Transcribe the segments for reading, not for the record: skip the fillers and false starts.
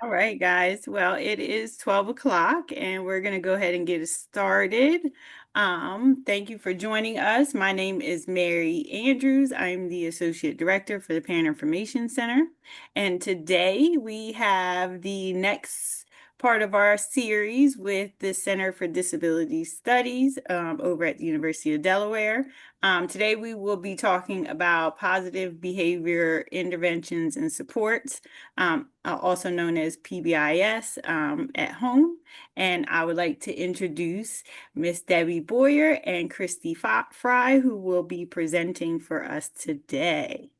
All right, guys. Well, it is 12 o'clock and we're going to go ahead and get it started. Thank you for joining us. My name is Mary Andrews. I'm the Associate Director for the Parent Information Center. And today we have the next part of our series with the Center for Disability Studies over at the University of Delaware. Today we will be talking about positive behavior interventions and supports, also known as PBIS, at home. And I would like to introduce Miss Debbie Boyer and Christy Fry, who will be presenting for us today.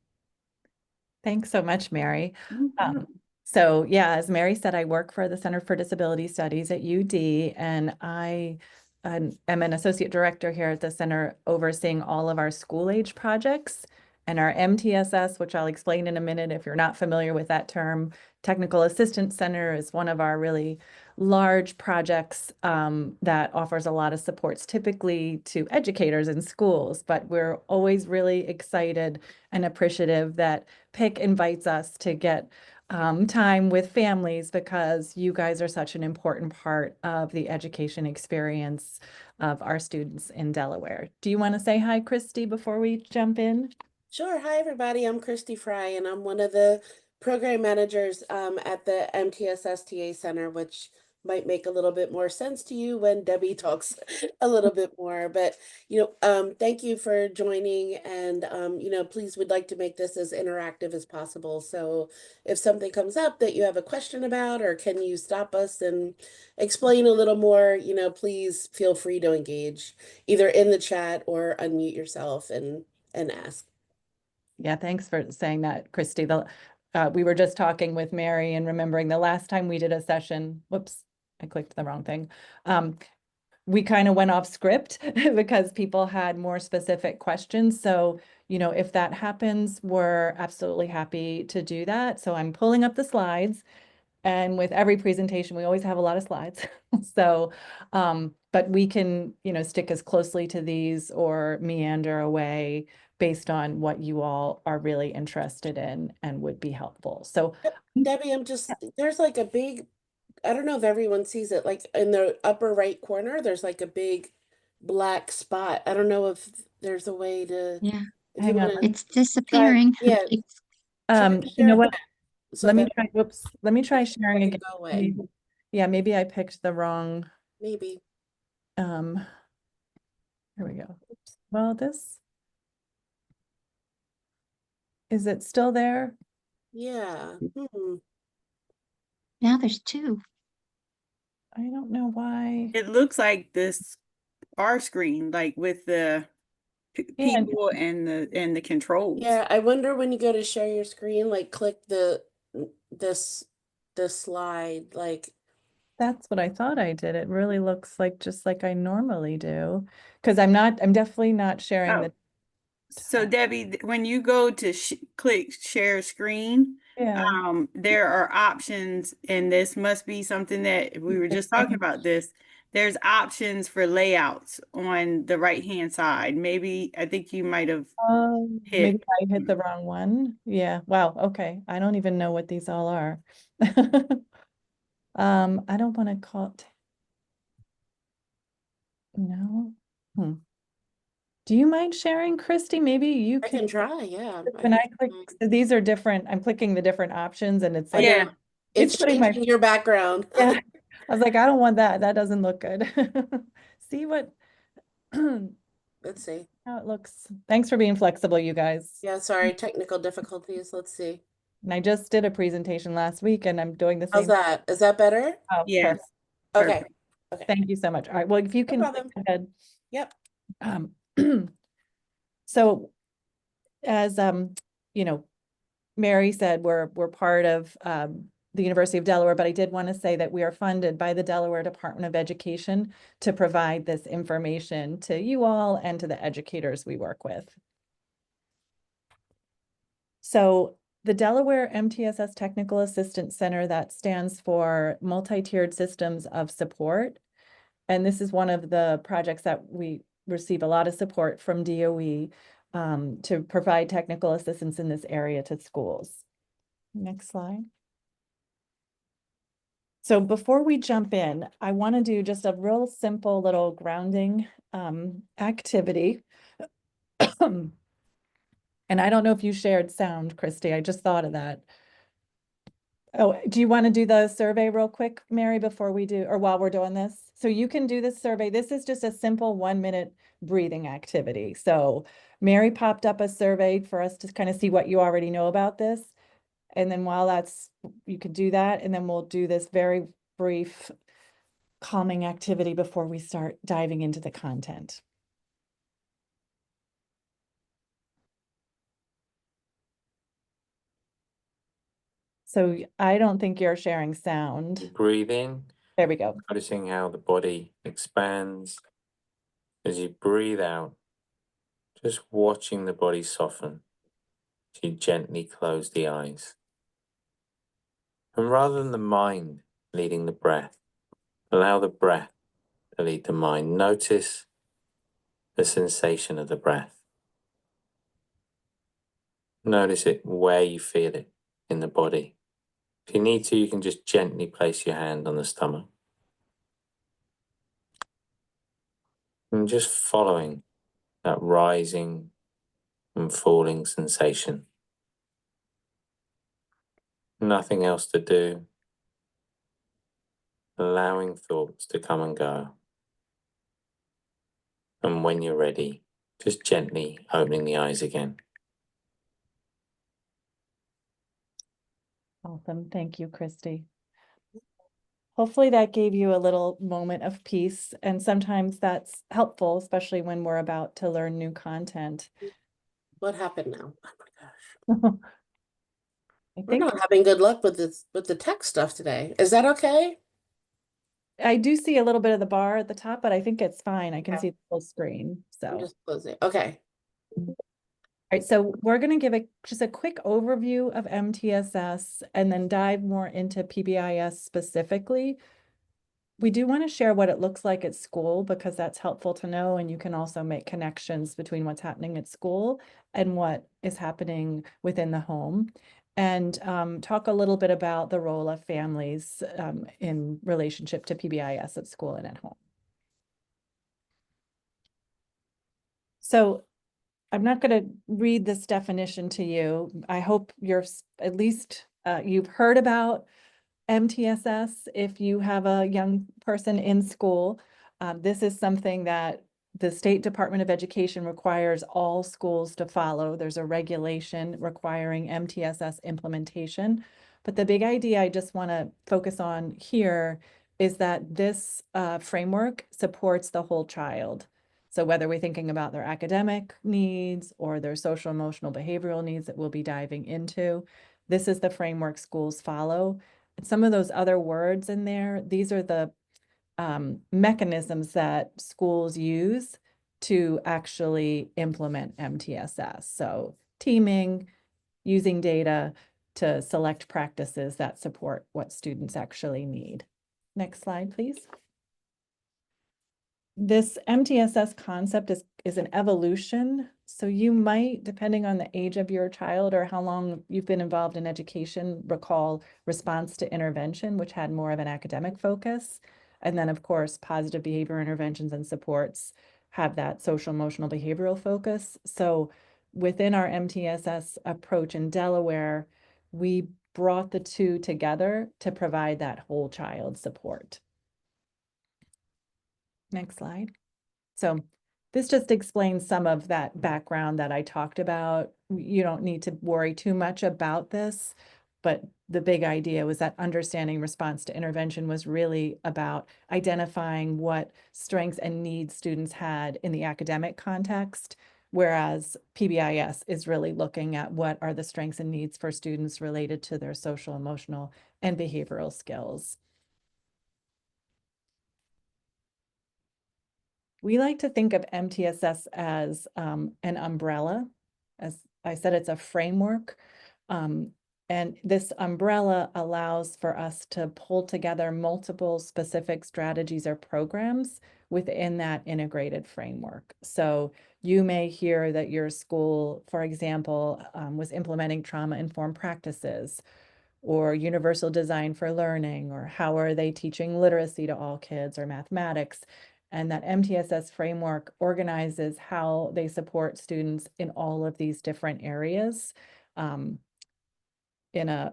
Thanks so much, Mary. Mhm. So yeah, as Mary said, I work for the Center for Disability Studies at UD, and I am an associate director here at the center overseeing all of our school age projects. And our MTSS, which I'll explain in a minute if you're not familiar with that term, Technical Assistance Center is one of our really large projects that offers a lot of supports typically to educators in schools, but we're always really excited and appreciative that PIC invites us to get time with families because you guys are such an important part of the education experience of our students in Delaware. Do you want to say hi, Christy, before we jump in? Sure. Hi, everybody. I'm Christy Fry, and I'm one of the program managers at the MTSSTA Center, which might make a little bit more sense to you when Debbie talks a little bit more. But, thank you for joining. And, please, we'd like to make this as interactive as possible. So if something comes up that you have a question about, or can you stop us and explain a little more, please feel free to engage either in the chat or unmute yourself and ask. Yeah, thanks for saying that, Christy. We were just talking with Mary and remembering the last time we did a session, whoops, I clicked the wrong thing. We kind of went off script because people had more specific questions. So, if that happens, we're absolutely happy to do that. So I'm pulling up the slides. And with every presentation, we always have a lot of slides. So, but we can, stick as closely to these or meander away based on what you all are really interested in and would be helpful. So, Debbie, there's like a big, I don't know if everyone sees it, like in the upper right corner, there's like a big black spot. I don't know if there's a way to, Yeah, if you hang on. want to it's try, disappearing. yeah, try to You know share what? that so Let me that try, whoops, let me try sharing it again. can go away. Yeah, maybe I picked the wrong, Maybe. here we go. Well, is it still there? Yeah. Now there's two. I don't know why. It looks like this our screen, like with the Yeah, people and the controls. Yeah, I wonder when you go to share your screen, like click this this slide, like that's what I thought I did. It really looks like just like I normally do. Because I'm definitely not sharing Oh, the so Debbie, when you go to click share screen, yeah. there are options, and this must be something that we were just talking about this. There's options for layouts on the right-hand side. Maybe I think you might have Maybe hit. I hit the wrong one. Yeah. Wow. Okay. I don't even know what these all are. I don't want to call it. No. Do you mind sharing, Christy? Maybe you I can. can try, yeah. When I click, so these are different. I'm clicking the different options, and it's I like Yeah. know. it's It's putting my changing your background. yeah. I was like, I don't want that. That doesn't look good. See what how Let's see. it looks. Thanks for being flexible, you guys. Yeah, sorry, technical difficulties. Let's see. And I just did a presentation last week, and I'm doing the How's same. that? Is that better? Oh, Yes. perfect. Okay. Perfect. Okay. Thank you so much. All right. Well, if you No can click problem. ahead. Yep. Um, so as Mary said, we're part of the University of Delaware, but I did want to say that we are funded by the Delaware Department of Education to provide this information to you all and to the educators we work with. So the Delaware MTSS Technical Assistance Center, that stands for Multi-Tiered Systems of Support. And this is one of the projects that we receive a lot of support from DOE to provide technical assistance in this area to schools. Next slide. So before we jump in, I want to do just a real simple little grounding activity. And I don't know if you shared sound, Christy. I just thought of that. Oh, do you want to do the survey real quick, Mary, before we do, or while we're doing this? So you can do this survey. This is just a simple 1-minute breathing activity. So Mary popped up a survey for us to kind of see what you already know about this. And then while that's, you could do that, and then we'll do this very brief calming activity before we start diving into the content. So I don't think you're sharing sound. Breathe in, There we go. noticing how the body expands. As you breathe out, just watching the body soften as you gently close the eyes. And rather than the mind leading the breath, allow the breath to lead the mind. Notice the sensation of the breath. Notice it where you feel it in the body. If you need to, you can just gently place your hand on the stomach. And just following that rising and falling sensation. Nothing else to do. Allowing thoughts to come and go. And when you're ready, just gently opening the eyes again. Awesome. Thank you, Christy. Hopefully that gave you a little moment of peace. And sometimes that's helpful, especially when we're about to learn new content. What happened now? Oh my gosh. I We're think not having good luck with the tech stuff today. Is that okay? I do see a little bit of the bar at the top, but I think it's fine. I can Okay. see the full screen. I'm So, just closing. Okay. all right. So we're going to give just a quick overview of MTSS and then dive more into PBIS specifically. We do want to share what it looks like at school because that's helpful to know, and you can also make connections between what's happening at school and what is happening within the home, and talk a little bit about the role of families in relationship to PBIS at school and at home. So I'm not going to read this definition to you. I hope you're at least you've heard about MTSS, if you have a young person in school. This is something that the State Department of Education requires all schools to follow. There's a regulation requiring MTSS implementation. But the big idea I just want to focus on here is that this framework supports the whole child. So whether we're thinking about their academic needs or their social, emotional, behavioral needs that we'll be diving into, this is the framework schools follow. Some of those other words in there, these are the mechanisms that schools use to actually implement MTSS. So teaming, using data to select practices that support what students actually need. Next slide, please. This MTSS concept is an evolution. So you might, depending on the age of your child or how long you've been involved in education, recall response to intervention, which had more of an academic focus. And then, of course, positive behavior interventions and supports have that social, emotional, behavioral focus. So within our MTSS approach in Delaware, we brought the two together to provide that whole child support. Next slide. So this just explains some of that background that I talked about. You don't need to worry too much about this, but the big idea was that understanding response to intervention was really about identifying what strengths and needs students had in the academic context, whereas PBIS is really looking at what are the strengths and needs for students related to their social, emotional, and behavioral skills. We like to think of MTSS as an umbrella. As I said, it's a framework. And this umbrella allows for us to pull together multiple specific strategies or programs within that integrated framework. So you may hear that your school, for example, was implementing trauma-informed practices, or universal design for learning, or how are they teaching literacy to all kids, or mathematics. And that MTSS framework organizes how they support students in all of these different areas in an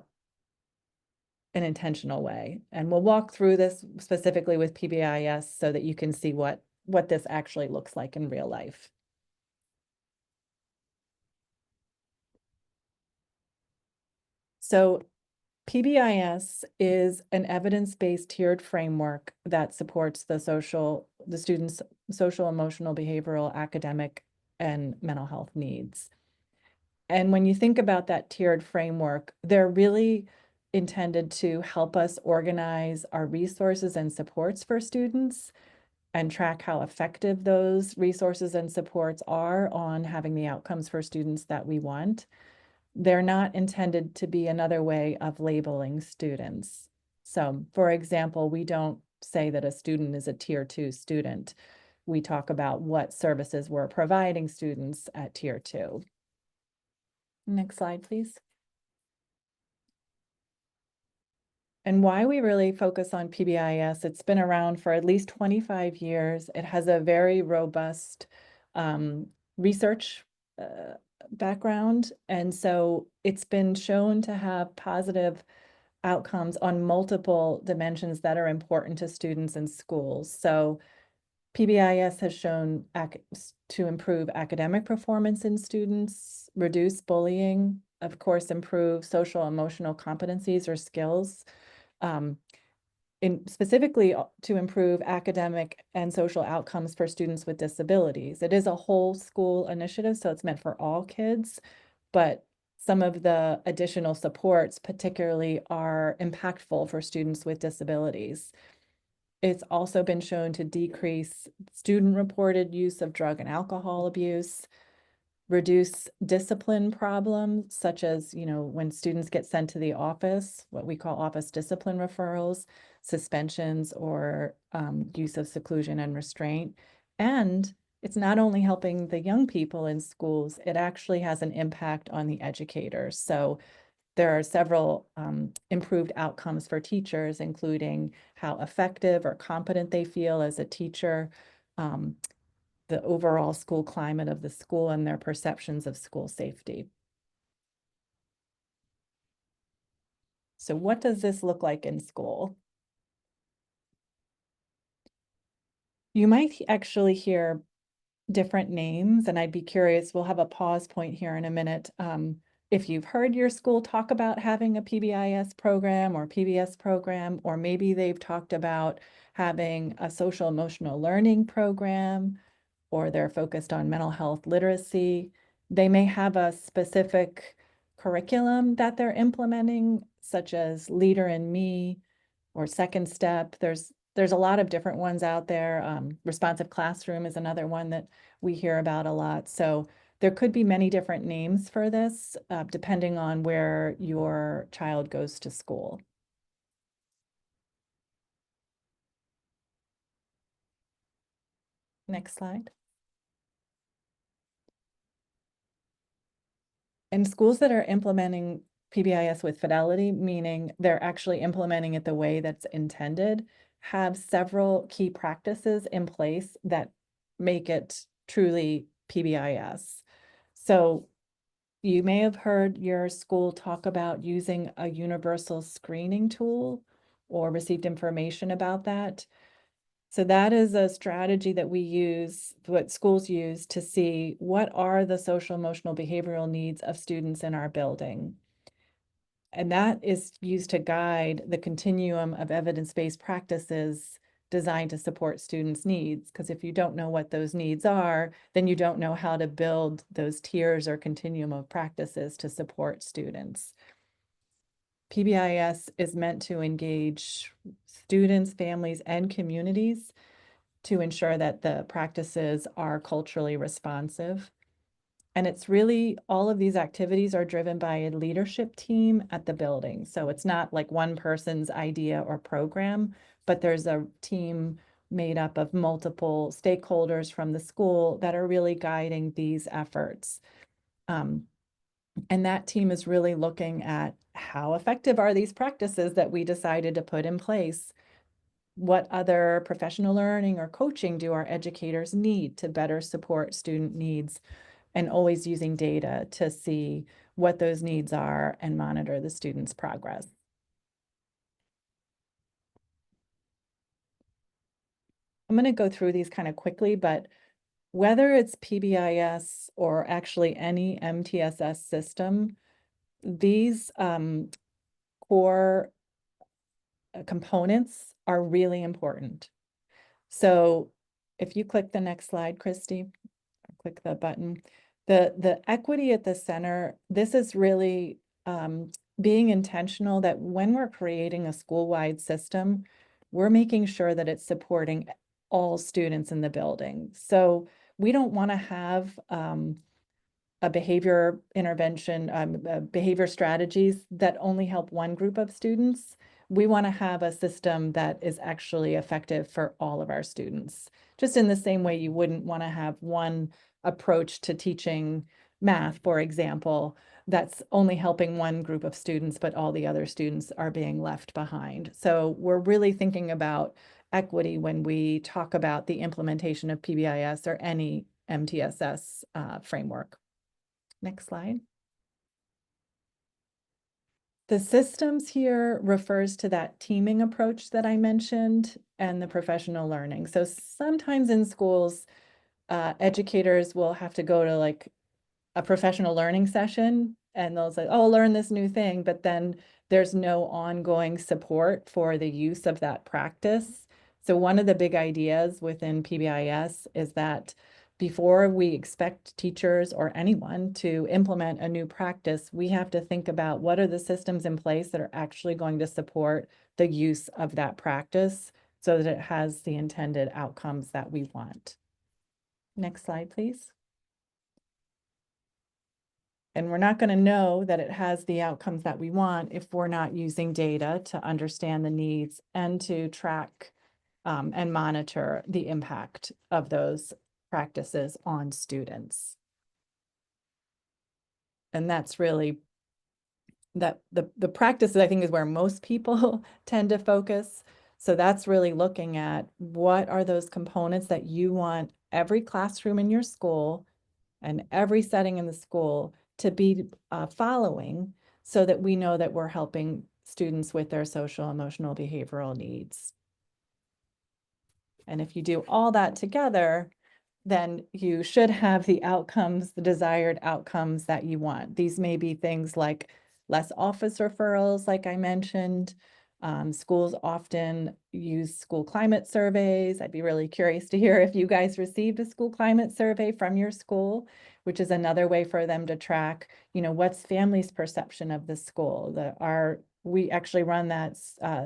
intentional way. And we'll walk through this specifically with PBIS so that you can see what this actually looks like in real life. So PBIS is an evidence-based tiered framework that supports the students' social, emotional, behavioral, academic, and mental health needs. And when you think about that tiered framework, they're really intended to help us organize our resources and supports for students and track how effective those resources and supports are on having the outcomes for students that we want. They're not intended to be another way of labeling students. So, for example, we don't say that a student is a tier 2 student. We talk about what services we're providing students at tier 2. Next slide, please. And why we really focus on PBIS, it's been around for at least 25 years. It has a very robust research background. And so it's been shown to have positive outcomes on multiple dimensions that are important to students in schools. So PBIS has shown to improve academic performance in students, reduce bullying, of course, improve social emotional competencies or skills, specifically to improve academic and social outcomes for students with disabilities. It is a whole school initiative, so it's meant for all kids, but some of the additional supports particularly are impactful for students with disabilities. It's also been shown to decrease student-reported use of drug and alcohol abuse, reduce discipline problems, such as, when students get sent to the office, what we call office discipline referrals, suspensions, or use of seclusion and restraint. And it's not only helping the young people in schools, it actually has an impact on the educators. So there are several improved outcomes for teachers, including how effective or competent they feel as a teacher, the overall school climate of the school, and their perceptions of school safety. So what does this look like in school? You might actually hear different names, and I'd be curious, we'll have a pause point here in a minute. If you've heard your school talk about having a PBIS program or PBS program, or maybe they've talked about having a social emotional learning program, or they're focused on mental health literacy. They may have a specific curriculum that they're implementing, such as Leader in Me or Second Step. There's a lot of different ones out there. Responsive Classroom is another one that we hear about a lot. So there could be many different names for this, depending on where your child goes to school. Next slide. And schools that are implementing PBIS with fidelity, meaning they're actually implementing it the way that's intended, have several key practices in place that make it truly PBIS. So you may have heard your school talk about using a universal screening tool or received information about that. So that is a strategy that we use, what schools use, to see what are the social, emotional, behavioral needs of students in our building. And that is used to guide the continuum of evidence-based practices designed to support students' needs. Because if you don't know what those needs are, then you don't know how to build those tiers or continuum of practices to support students. PBIS is meant to engage students, families, and communities to ensure that the practices are culturally responsive. And it's really, all of these activities are driven by a leadership team at the building. So it's not like one person's idea or program, but there's a team made up of multiple stakeholders from the school that are really guiding these efforts. And that team is really looking at how effective are these practices that we decided to put in place? What other professional learning or coaching do our educators need to better support student needs? And always using data to see what those needs are and monitor the student's progress. I'm going to go through these kind of quickly, but whether it's PBIS or actually any MTSS system, these core components are really important. So if you click the next slide, Christy, click the button, the equity at the center, this is really being intentional that when we're creating a school-wide system, we're making sure that it's supporting all students in the building. So we don't want to have a behavior intervention, behavior strategies that only help one group of students. We want to have a system that is actually effective for all of our students. Just in the same way you wouldn't want to have one approach to teaching math, for example, that's only helping one group of students, but all the other students are being left behind. So we're really thinking about equity when we talk about the implementation of PBIS or any MTSS framework. Next slide. The systems here refers to that teaming approach that I mentioned and the professional learning. So sometimes in schools, educators will have to go to like a professional learning session and they'll say, oh, learn this new thing, but then there's no ongoing support for the use of that practice. So one of the big ideas within PBIS is that before we expect teachers or anyone to implement a new practice, we have to think about what are the systems in place that are actually going to support the use of that practice so that it has the intended outcomes that we want. Next slide, please. And we're not going to know that it has the outcomes that we want if we're not using data to understand the needs and to track and monitor the impact of those practices on students. And that's really that the practices, I think, is where most people tend to focus. So that's really looking at what are those components that you want every classroom in your school and every setting in the school to be following so that we know that we're helping students with their social, emotional, behavioral needs. And if you do all that together, then you should have the outcomes, the desired outcomes that you want. These may be things like less office referrals, like I mentioned. Schools often use school climate surveys. I'd be really curious to hear if you guys received a school climate survey from your school, which is another way for them to track, what's families' perception of the school. We actually run that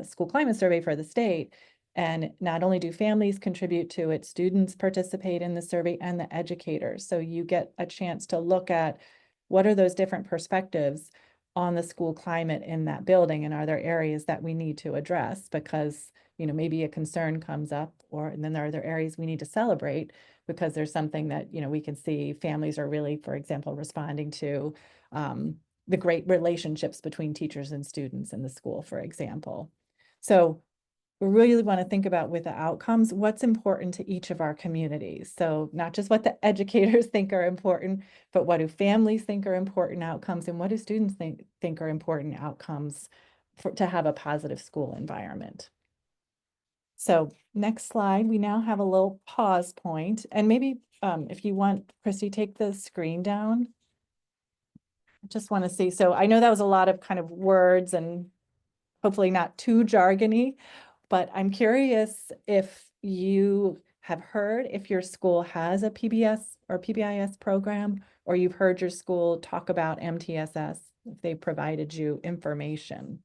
school climate survey for the state. And not only do families contribute to it, students participate in the survey and the educators. So you get a chance to look at what are those different perspectives on the school climate in that building, and are there areas that we need to address because maybe a concern comes up, and then there are other areas we need to celebrate because there's something that we can see families are really, for example, responding to the great relationships between teachers and students in the school, for example. So we really want to think about with the outcomes, what's important to each of our communities. So not just what the educators think are important, but what do families think are important outcomes, and what do students think are important outcomes to have a positive school environment. So next slide, we now have a little pause point, and maybe if you want, Christy, take the screen down. I just want to see. So I know that was a lot of kind of words and hopefully not too jargony, but I'm curious if you have heard if your school has a PBS or PBIS program, or you've heard your school talk about MTSS, if they provided you information.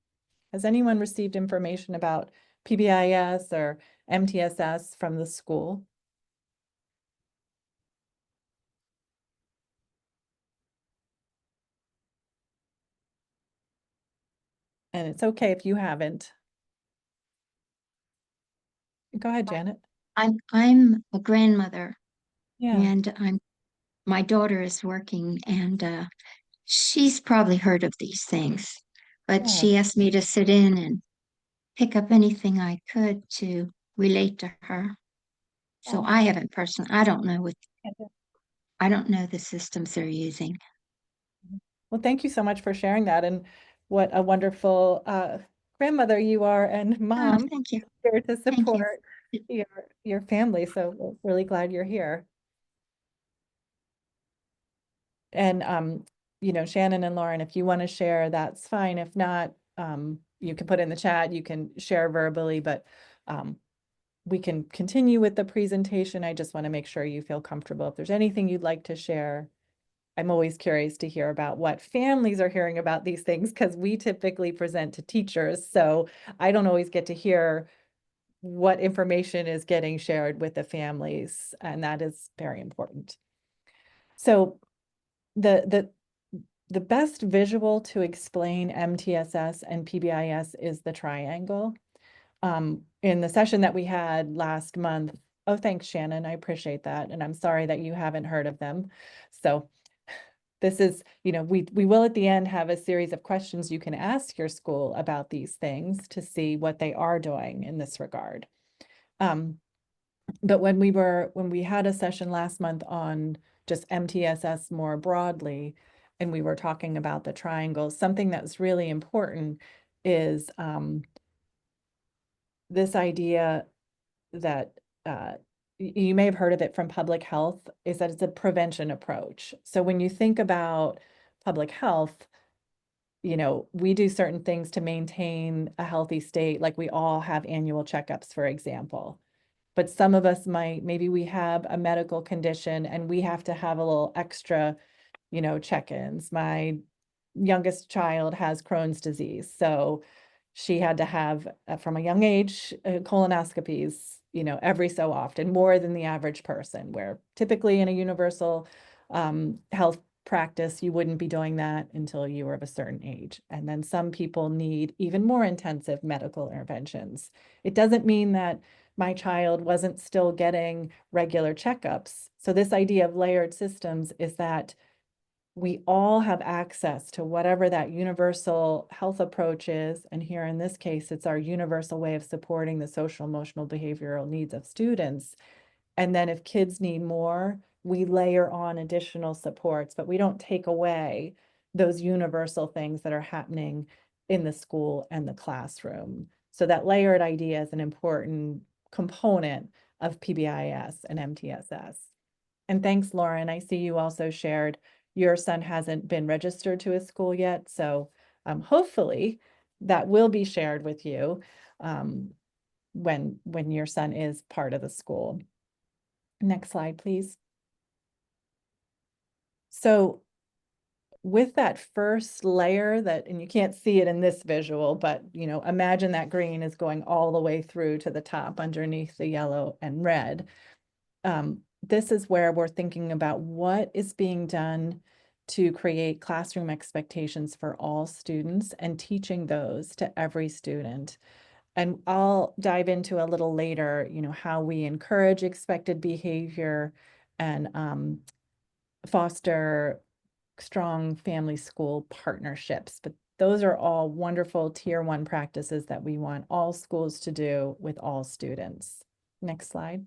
Has anyone received information about PBIS or MTSS from the school? And it's okay if you haven't. Go ahead, Janet. I'm a grandmother, Yeah. and my daughter is working, and she's probably heard of these things, but Oh, she asked me to sit in and pick up anything I could to relate to her. So oh. I haven't personally, I don't know the systems they're using. Well, thank you so much for sharing that, and what a wonderful grandmother you are and Oh, mom thank you. here to Thank you. support your family. So we're really glad you're here. And Shannon and Lauren, if you want to share, that's fine. If not, you can put in the chat, you can share verbally, but we can continue with the presentation. I just want to make sure you feel comfortable. If there's anything you'd like to share, I'm always curious to hear about what families are hearing about these things, because we typically present to teachers. So I don't always get to hear what information is getting shared with the families, and that is very important. So the best visual to explain MTSS and PBIS is the triangle. In the session that we had last month, oh, thanks, Shannon, I appreciate that. And I'm sorry that you haven't heard of them. So this is, we will at the end have a series of questions you can ask your school about these things to see what they are doing in this regard. But when we had a session last month on just MTSS more broadly, and we were talking about the triangles, something that's really important is this idea that you may have heard of it from public health, is that it's a prevention approach. So when you think about public health, we do certain things to maintain a healthy state, like we all have annual checkups, for example. But some of us maybe we have a medical condition and we have to have a little extra, check-ins. My youngest child has Crohn's disease, so she had to have, from a young age, colonoscopies, every so often, more than the average person, where typically in a universal health practice, you wouldn't be doing that until you were of a certain age. And then some people need even more intensive medical interventions. It doesn't mean that my child wasn't still getting regular checkups. So this idea of layered systems is that we all have access to whatever that universal health approach is. And here in this case, it's our universal way of supporting the social, emotional, behavioral needs of students. And then if kids need more, we layer on additional supports, but we don't take away those universal things that are happening in the school and the classroom. So that layered idea is an important component of PBIS and MTSS. And thanks, Lauren. I see you also shared your son hasn't been registered to a school yet. So hopefully that will be shared with you when your son is part of the school. Next slide, please. So with that first layer and you can't see it in this visual, but imagine that green is going all the way through to the top underneath the yellow and red. This is where we're thinking about what is being done to create classroom expectations for all students and teaching those to every student. And I'll dive into a little later, how we encourage expected behavior and foster strong family school partnerships. But those are all wonderful tier 1 practices that we want all schools to do with all students. Next slide.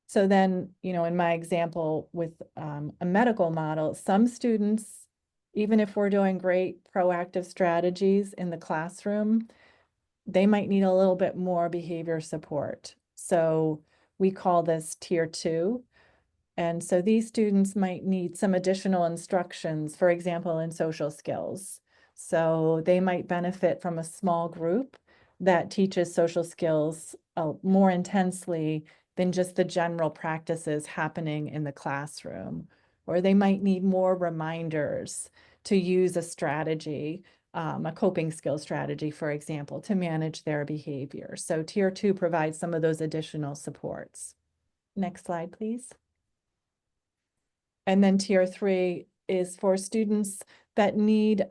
So then, in my example with a medical model, some students, even if we're doing great proactive strategies in the classroom, they might need a little bit more behavior support. So we call this tier 2. And so these students might need some additional instructions, for example, in social skills. So they might benefit from a small group that teaches social skills more intensely than just the general practices happening in the classroom. Or they might need more reminders to use a strategy, a coping skill strategy, for example, to manage their behavior. So tier 2 provides some of those additional supports. Next slide, please. And then tier 3 is for students that need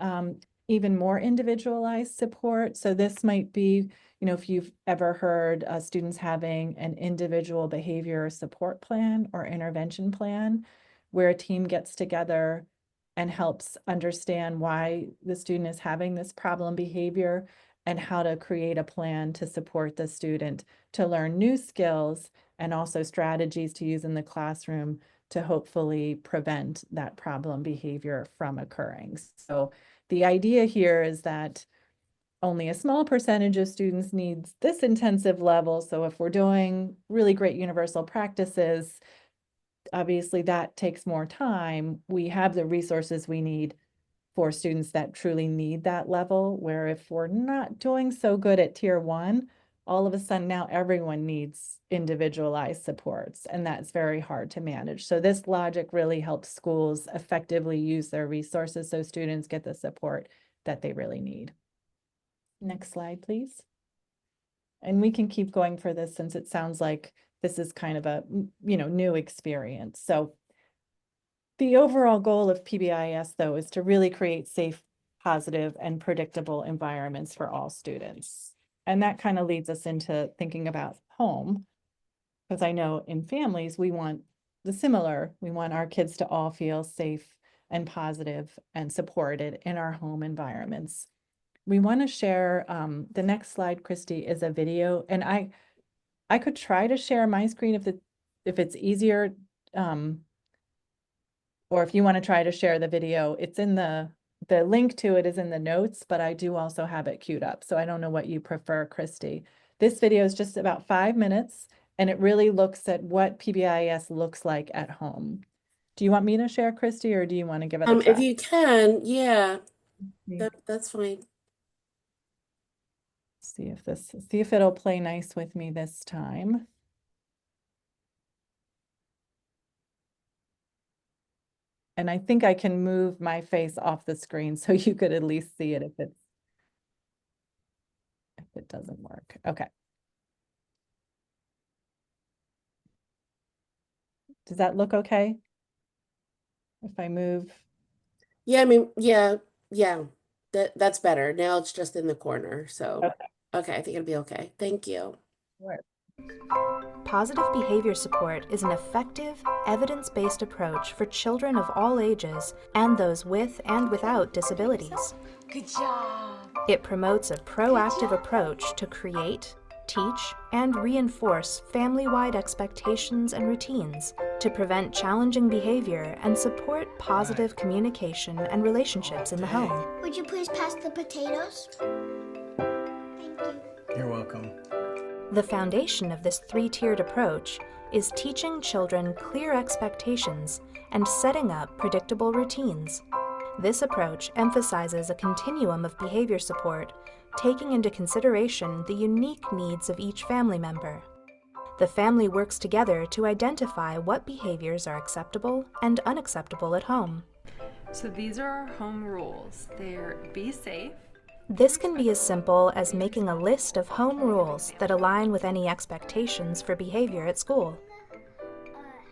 even more individualized support. So this might be, if you've ever heard students having an individual behavior support plan or intervention plan, where a team gets together and helps understand why the student is having this problem behavior and how to create a plan to support the student to learn new skills and also strategies to use in the classroom to hopefully prevent that problem behavior from occurring. So the idea here is that only a small percentage of students needs this intensive level. So if we're doing really great universal practices, obviously that takes more time. We have the resources we need for students that truly need that level, where if we're not doing so good at tier 1, all of a sudden now everyone needs individualized supports, and that's very hard to manage. So this logic really helps schools effectively use their resources so students get the support that they really need. Next slide, please. And we can keep going for this since it sounds like this is kind of a, new experience. So the overall goal of PBIS, though, is to really create safe, positive, and predictable environments for all students. And that kind of leads us into thinking about home, because I know in families, we want the similar. We want our kids to all feel safe and positive and supported in our home environments. We want to share, the next slide, Christy, is a video, and I could try to share my screen if it's easier, or if you want to try to share the video. It's in the link to it is in the notes, but I do also have it queued up. So I don't know what you prefer, Christy. This video is just about 5 minutes, and it really looks at what PBIS looks like at home. Do you want me to share, Christy, or do you want to give it a try? If you can, yeah, that's fine. See if it'll play nice with me this time. And I think I can move my face off the screen so you could at least see it if it doesn't work. Okay. Does that look okay? If I move? Yeah, I mean, yeah, that's better. Now it's just in the corner. So, okay, I think it'll be okay. Thank you. Sure. Positive behavior support is an effective, evidence-based approach for children of all ages and those with and without disabilities. Good job. It promotes a proactive approach to create, teach, and reinforce family-wide expectations and routines to prevent challenging behavior and support positive communication and relationships in the home. Would you please pass the potatoes? Thank you. You're welcome. The foundation of this 3-tiered approach is teaching children clear expectations and setting up predictable routines. This approach emphasizes a continuum of behavior support, taking into consideration the unique needs of each family member. The family works together to identify what behaviors are acceptable and unacceptable at home. So these are our home rules. They're be safe. This can be as simple as making a list of home rules that align with any expectations for behavior at school.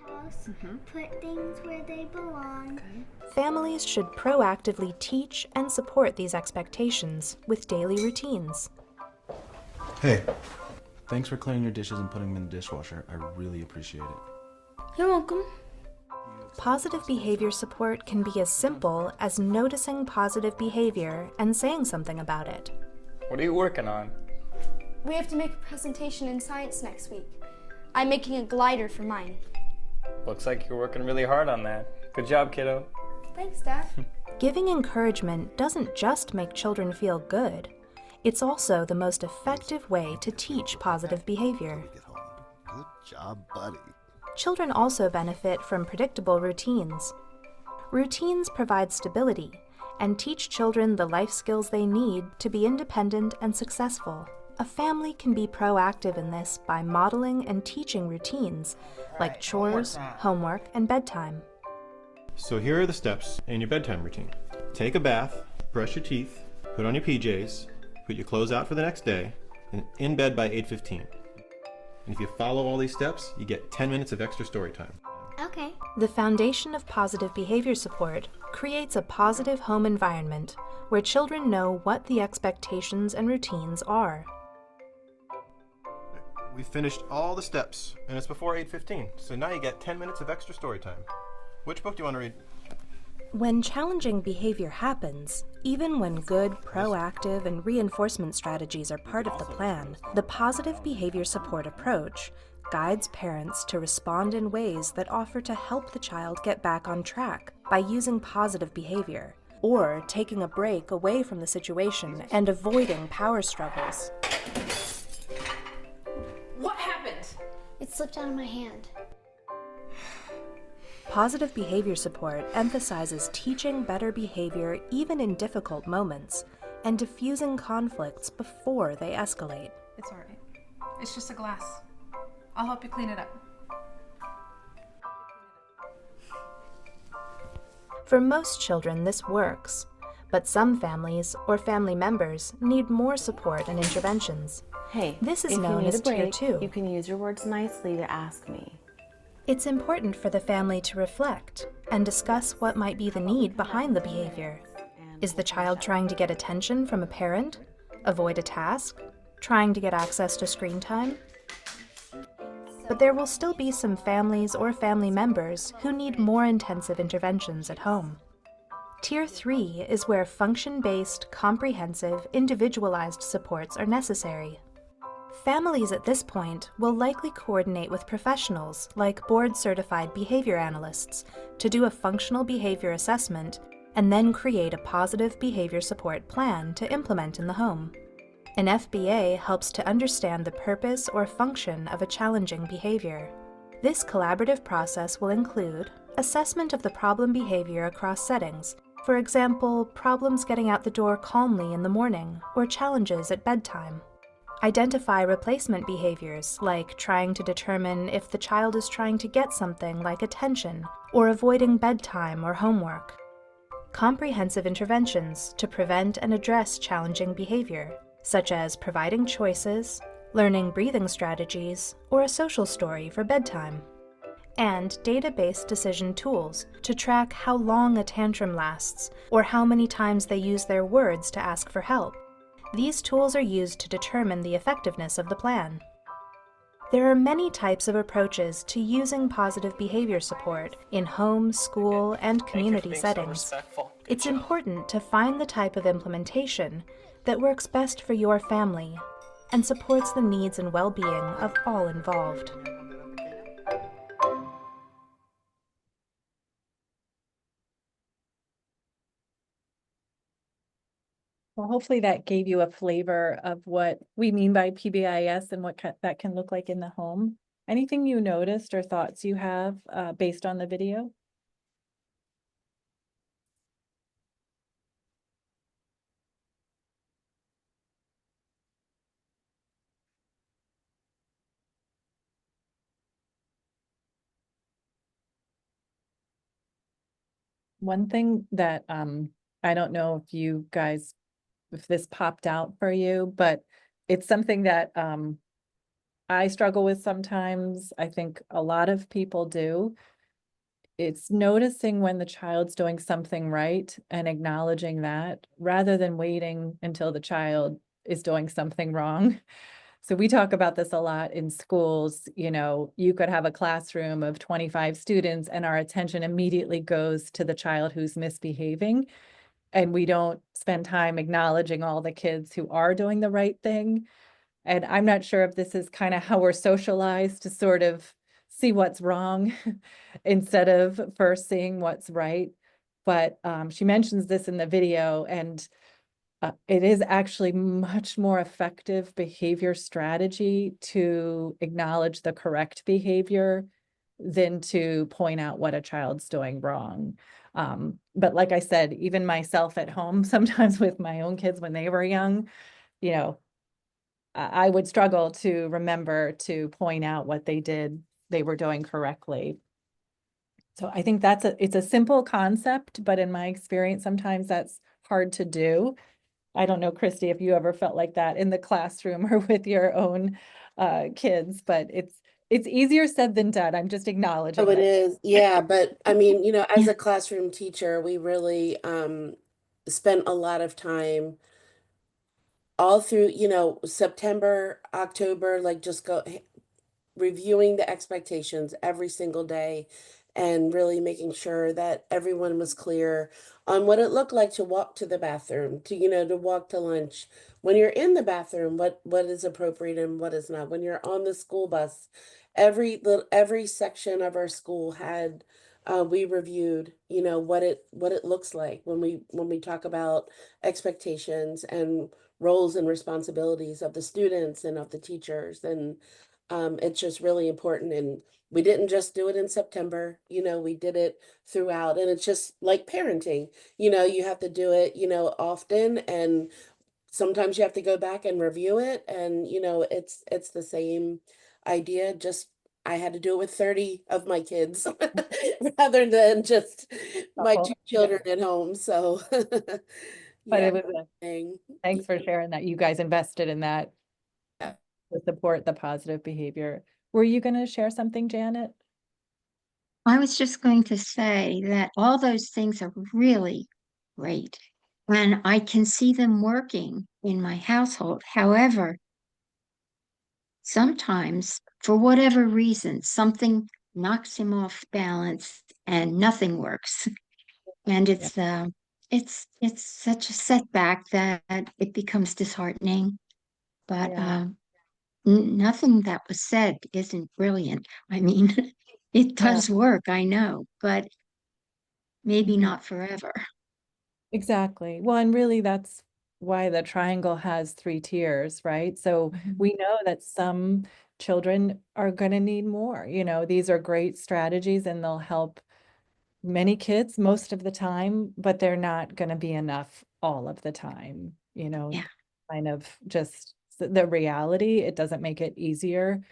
House, put things where they belong. Okay. Families should proactively teach and support these expectations with daily routines. Hey, thanks for cleaning your dishes and putting them in the dishwasher. I really appreciate it. You're welcome. Positive behavior support can be as simple as noticing positive behavior and saying something about it. What are you working on? We have to make a presentation in science next week. I'm making a glider for mine. Looks like you're working really hard on that. Good job, kiddo. Thanks, Dad. Giving encouragement doesn't just make children feel good. It's also the most effective way to teach positive behavior. Good job, buddy. Children also benefit from predictable routines. Routines provide stability and teach children the life skills they need to be independent and successful. A family can be proactive in this by modeling and teaching routines like chores, homework, and bedtime. So here are the steps in your bedtime routine. Take a bath, brush your teeth, put on your PJs, put your clothes out for the next day, and in bed by 8:15. And if you follow all these steps, you get 10 minutes of extra story time. Okay. The foundation of positive behavior support creates a positive home environment where children know what the expectations and routines are. We finished all the steps, and it's before 8:15, so now you get 10 minutes of extra story time. Which book do you want to read? When challenging behavior happens, even when good, proactive, and reinforcement strategies are part of the plan, the positive behavior support approach guides parents to respond in ways that offer to help the child get back on track by using positive behavior, or taking a break away from the situation and avoiding power struggles. What happened? It slipped out of my hand. Positive behavior support emphasizes teaching better behavior even in difficult moments and diffusing conflicts before they escalate. It's all right. It's just a glass. I'll help you clean it up. For most children, this works, but some families or family members need more support and interventions. Hey, this is if known you need as a break, Tier 2. you can use your words nicely to ask me. It's important for the family to reflect and discuss what might be the need behind the behavior. Is the child trying to get attention from a parent? Avoid a task? Trying to get access to screen time? But there will still be some families or family members who need more intensive interventions at home. Tier 3 is where function-based, comprehensive, individualized supports are necessary. Families at this point will likely coordinate with professionals like board-certified behavior analysts to do a functional behavior assessment and then create a positive behavior support plan to implement in the home. An FBA helps to understand the purpose or function of a challenging behavior. This collaborative process will include assessment of the problem behavior across settings, for example, problems getting out the door calmly in the morning or challenges at bedtime. Identify replacement behaviors, like trying to determine if the child is trying to get something like attention or avoiding bedtime or homework. Comprehensive interventions to prevent and address challenging behavior, such as providing choices, learning breathing strategies, or a social story for bedtime. And data-based decision tools to track how long a tantrum lasts or how many times they use their words to ask for help. These tools are used to determine the effectiveness of the plan. There are many types of approaches to using positive behavior support in home, school, and community settings. It's important to find the type of implementation that works best for your family and supports the needs and well-being of all involved. Well, hopefully that gave you a flavor of what we mean by PBIS and what that can look like in the home. Anything you noticed or thoughts you have based on the video? One thing that I don't know if you guys, if this popped out for you, but it's something that I struggle with sometimes. I think a lot of people do. It's noticing when the child's doing something right and acknowledging that rather than waiting until the child is doing something wrong. So we talk about this a lot in schools. You know, you could have a classroom of 25 students and our attention immediately goes to the child who's misbehaving. And we don't spend time acknowledging all the kids who are doing the right thing. And I'm not sure if this is kind of how we're socialized to sort of see what's wrong instead of first seeing what's right. But she mentions this in the video, and it is actually much more effective behavior strategy to acknowledge the correct behavior than to point out what a child's doing wrong. But like I said, even myself at home, sometimes with my own kids when they were young, you know, I would struggle to remember to point out what they were doing correctly. So I think it's a simple concept, but in my experience, sometimes that's hard to do. I don't know, Christy, if you ever felt like that in the classroom or with your own kids, but it's easier said than done. I'm just acknowledging Oh, it that. is. Yeah, but I mean, as a classroom teacher, we really spent a lot of time all through, September, October, like just reviewing the expectations every single day and really making sure that everyone was clear on what it looked like to walk to the bathroom, to, to walk to lunch. When you're in the bathroom, what is appropriate and what is not. When you're on the school bus, every section of our school had we reviewed, what it looks like when we talk about expectations and roles and responsibilities of the students and of the teachers. And it's just really important. And we didn't just do it in September, we did it throughout. And it's just like parenting, you have to do it, often. And sometimes you have to go back and review it. And, it's the same idea. Just I had to do it with 30 of my kids rather than just my two children at home. So But yeah. it was thanks for sharing that. You guys invested in that to support the positive behavior. Were you going to share something, Janet? I was just going to say that all those things are really great. And I can see them working in my household. However, sometimes, for whatever reason, something knocks him off balance and nothing works. And it's such a setback that it becomes disheartening. But nothing that was said isn't brilliant. I mean, it does work, I know, but maybe not forever. Exactly. Well, and really that's why the triangle has 3 tiers, right? So we know that some children are going to need more. These are great strategies and they'll help many kids most of the time, but they're not going to be enough all of the time, kind of just the reality. It doesn't make it easier,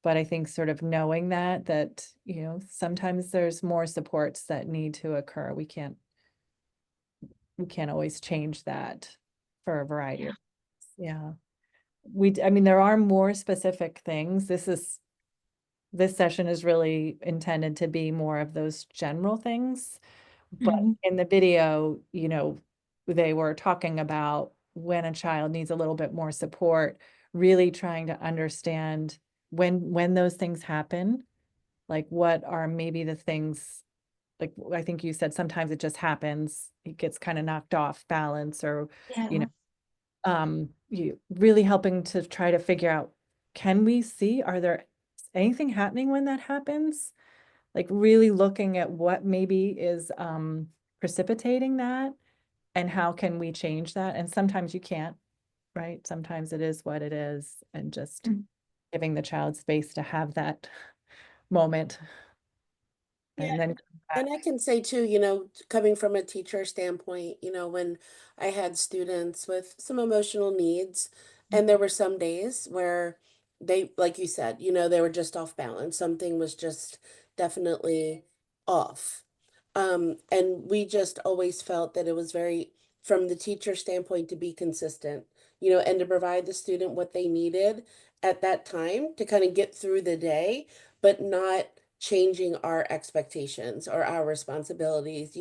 but I think sort of knowing that, sometimes there's more supports that need to occur. We can't always change that for a variety of, yeah. I mean, there are more specific things. This session is really intended to be more of those general things. But in the video, they were talking about when a child needs a little bit more support, really trying to understand when those things happen, like what are maybe the things, like I think you said sometimes it just happens, it gets kind of knocked off balance or, Yeah. you really helping to try to figure out, can we see, are there anything happening when that happens? Like really looking at what maybe is precipitating that and how can we change that? And sometimes you can't, right? Sometimes it is what it is, and just giving the child space to have that moment. Yeah. And then And I can say too, coming from a teacher standpoint, when I had students with some emotional needs, and there were some days where they, like you said, they were just off balance. Something was just definitely off. And we just always felt that it was very, from the teacher standpoint, to be consistent, and to provide the student what they needed at that time to kind of get through the day, but not changing our expectations or our responsibilities,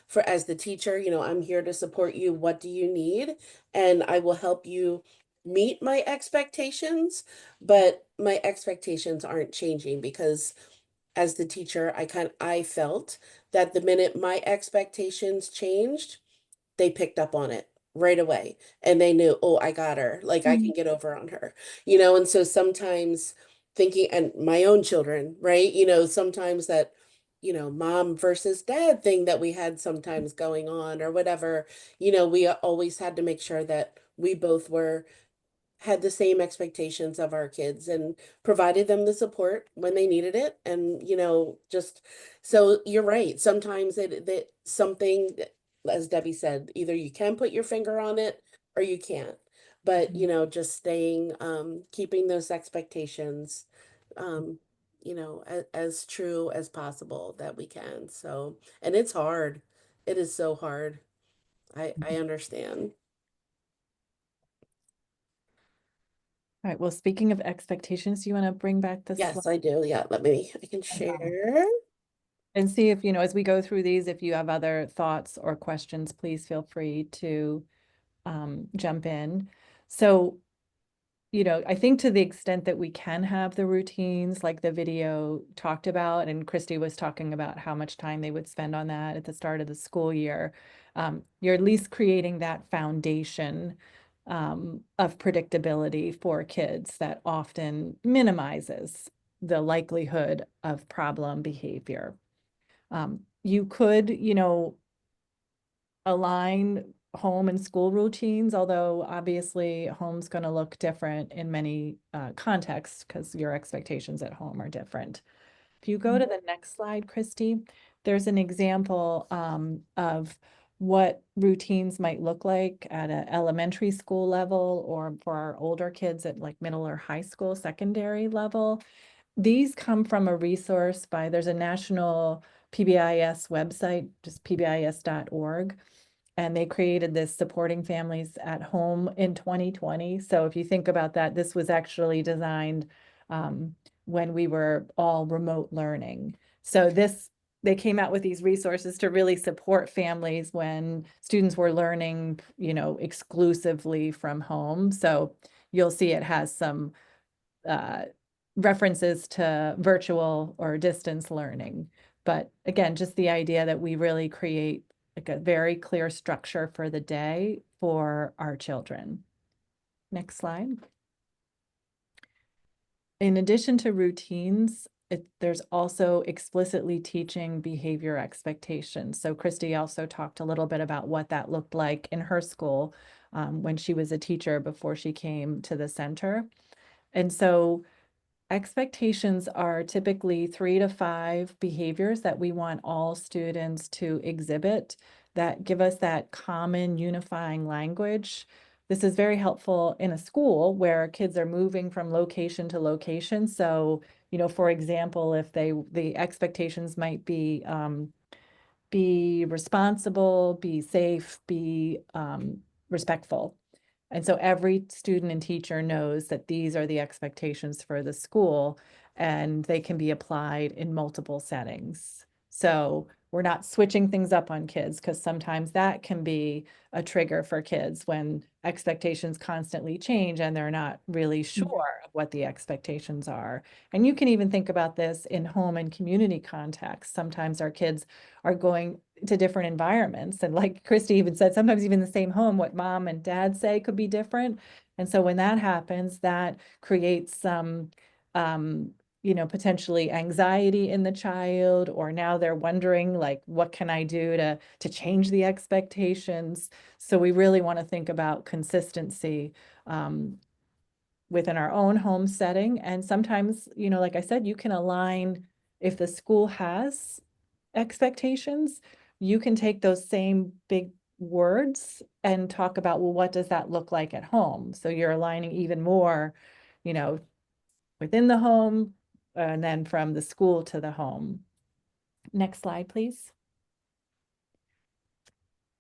for as the teacher, I'm here to support you. What do you need? And I will help you meet my expectations, but my expectations aren't changing because as the teacher, I felt that the minute my expectations changed, they picked up on it right away and they knew, oh, I got her, like I can get over on her, and so sometimes thinking, and my own children, right, sometimes that, mom versus dad thing that we had sometimes going on or whatever, we always had to make sure that we both had the same expectations of our kids and provided them the support when they needed it. And, just so you're right. Sometimes that something, as Debbie said, either you can put your finger on it or you can't. But, just staying, keeping those expectations, as true as possible that we can. So, and it's hard. It is so hard. I understand. all right, well, speaking of expectations, you want to bring back the slide Yes, I do. Yeah, I can share. and see if, as we go through these, if you have other thoughts or questions, please feel free to jump in. So, I think to the extent that we can have the routines like the video talked about, and Christy was talking about how much time they would spend on that at the start of the school year, you're at least creating that foundation of predictability for kids that often minimizes the likelihood of problem behavior. You could, align home and school routines, although obviously home's going to look different in many contexts because your expectations at home are different. If you go to the next slide, Christy, there's an example of what routines might look like at an elementary school level or for our older kids at like middle or high school, secondary level. These come from a resource there's a national PBIS website, just pbis.org. And they created this supporting families at home in 2020. So if you think about that, this was actually designed when we were all remote learning. So they came out with these resources to really support families when students were learning, exclusively from home. So you'll see it has some references to virtual or distance learning. But again, just the idea that we really create like a very clear structure for the day for our children. Next slide. In addition to routines, there's also explicitly teaching behavior expectations. So Christy also talked a little bit about what that looked like in her school when she was a teacher before she came to the center. And so expectations are typically 3 to 5 behaviors that we want all students to exhibit that give us that common unifying language. This is very helpful in a school where kids are moving from location to location. So, for example, if the expectations might be responsible, be safe, be respectful. And so every student and teacher knows that these are the expectations for the school, and they can be applied in multiple settings. So we're not switching things up on kids because sometimes that can be a trigger for kids when expectations constantly change and they're not really sure of what the expectations are. And you can even think about this in home and community contexts. Sometimes our kids are going to different environments. And like Christy even said, sometimes even the same home, what mom and dad say could be different. And so when that happens, that creates some, potentially anxiety in the child, or now they're wondering like, what can I do to change the expectations? So we really want to think about consistency within our own home setting. And sometimes, like I said, you can align if the school has expectations, you can take those same big words and talk about, well, what does that look like at home? So you're aligning even more, within the home and then from the school to the home. Next slide, please.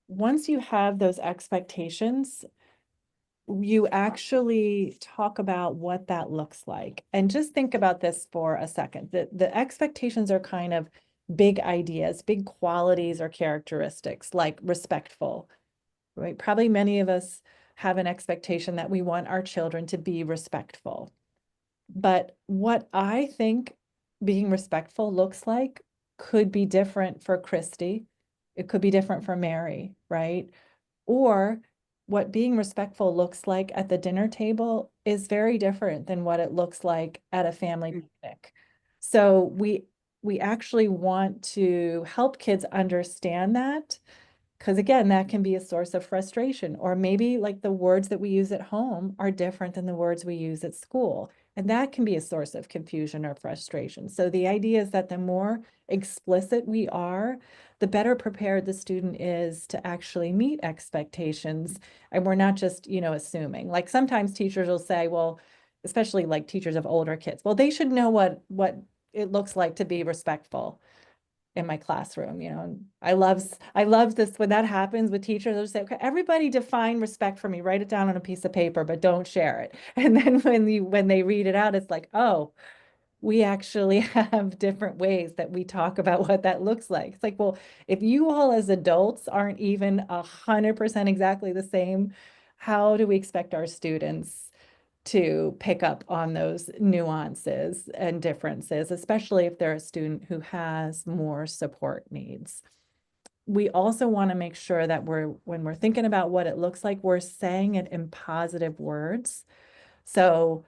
Once you have those expectations, you actually talk about what that looks like. And just think about this for a second. The expectations are kind of big ideas, big qualities or characteristics, like respectful, right? Probably many of us have an expectation that we want our children to be respectful. But what I think being respectful looks like could be different for Christy. It could be different for Mary, right? Or what being respectful looks like at the dinner table is very different than what it looks like at a family picnic. So we actually want to help kids understand that, because again, that can be a source of frustration, or maybe like the words that we use at home are different than the words we use at school. And that can be a source of confusion or frustration. So the idea is that the more explicit we are, the better prepared the student is to actually meet expectations. And we're not just, assuming. Like sometimes teachers will say, well, especially like teachers of older kids, well, they should know what it looks like to be respectful in my classroom, and I love this when that happens with teachers. They'll say, okay, everybody define respect for me, write it down on a piece of paper, but don't share it. And then when they read it out, it's like, oh, we actually have different ways that we talk about what that looks like. It's like, well, if you all as adults aren't even 100% exactly the same, how do we expect our students to pick up on those nuances and differences, especially if they're a student who has more support needs. We also want to make sure that when we're thinking about what it looks like, we're saying it in positive words. So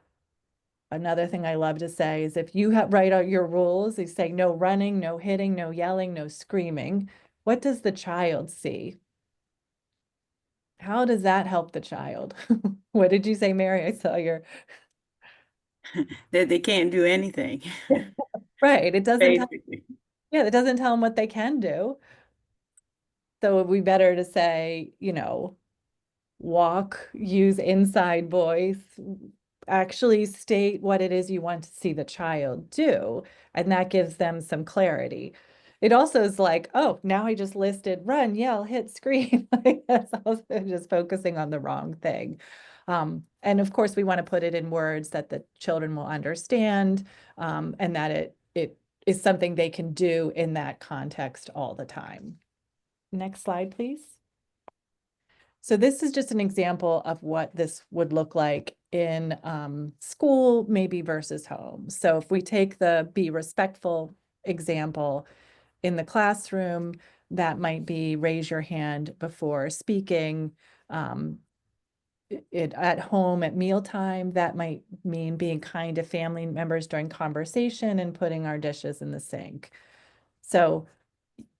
another thing I love to say is if you write out your rules, you say no running, no hitting, no yelling, no screaming. What does the child see? How does that help the child? What did you say, Mary? I saw your that they can't do anything. right. It doesn't tell, Basically. yeah, it doesn't tell them what they can do. So it'd be better to say, walk, use inside voice, actually state what it is you want to see the child do, and that gives them some clarity. It also is like, oh, now I just listed run, yell, hit, scream. Like, that's also just focusing on the wrong thing. And of course, we want to put it in words that the children will understand, and that it is something they can do in that context all the time. Next slide, please. So this is just an example of what this would look like in school, maybe versus home. So if we take the be respectful example in the classroom, that might be raise your hand before speaking. At home at mealtime, that might mean being kind to family members during conversation and putting our dishes in the sink. So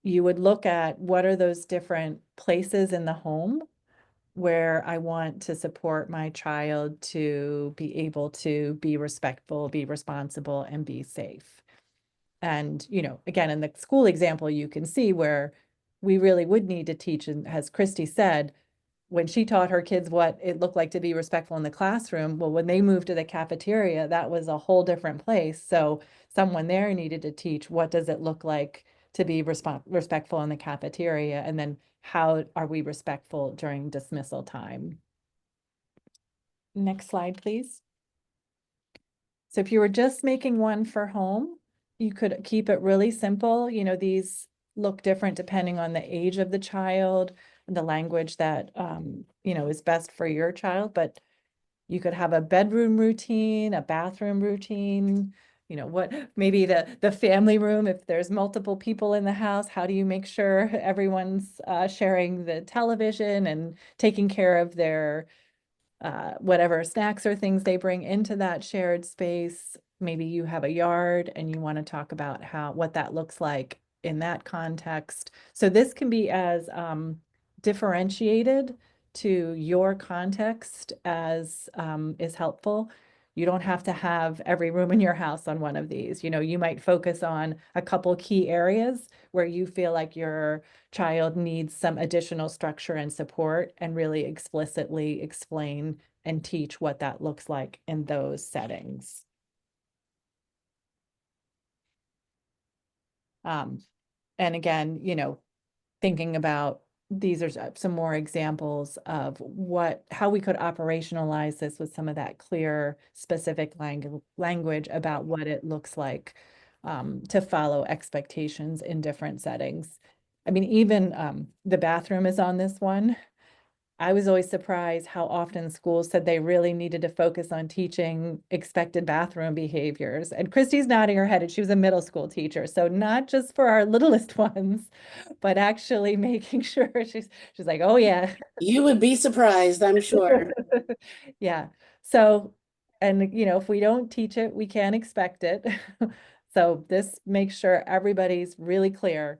you would look at what are those different places in the home where I want to support my child to be able to be respectful, be responsible, and be safe. And, again, in the school example, you can see where we really would need to teach, and as Christy said, when she taught her kids what it looked like to be respectful in the classroom, well, when they moved to the cafeteria, that was a whole different place. So someone there needed to teach what does it look like to be respectful in the cafeteria, and then how are we respectful during dismissal time? Next slide, please. So if you were just making one for home, you could keep it really simple. These look different depending on the age of the child and the language that, is best for your child. But you could have a bedroom routine, a bathroom routine, maybe the family room. If there's multiple people in the house, how do you make sure everyone's sharing the television and taking care of their whatever snacks or things they bring into that shared space? Maybe you have a yard and you want to talk about what that looks like in that context. So this can be as differentiated to your context as is helpful. You don't have to have every room in your house on one of these. You might focus on a couple key areas where you feel like your child needs some additional structure and support, and really explicitly explain and teach what that looks like in those settings. And again, thinking about these are some more examples of how we could operationalize this with some of that clear, specific language about what it looks like to follow expectations in different settings. I mean, even the bathroom is on this one. I was always surprised how often schools said they really needed to focus on teaching expected bathroom behaviors. And Christy's nodding her head, and she was a middle school teacher. So not just for our littlest ones, but actually making sure she's like, oh yeah. You would be surprised, I'm sure. Yeah. So, and if we don't teach it, we can't expect it. So this makes sure everybody's really clear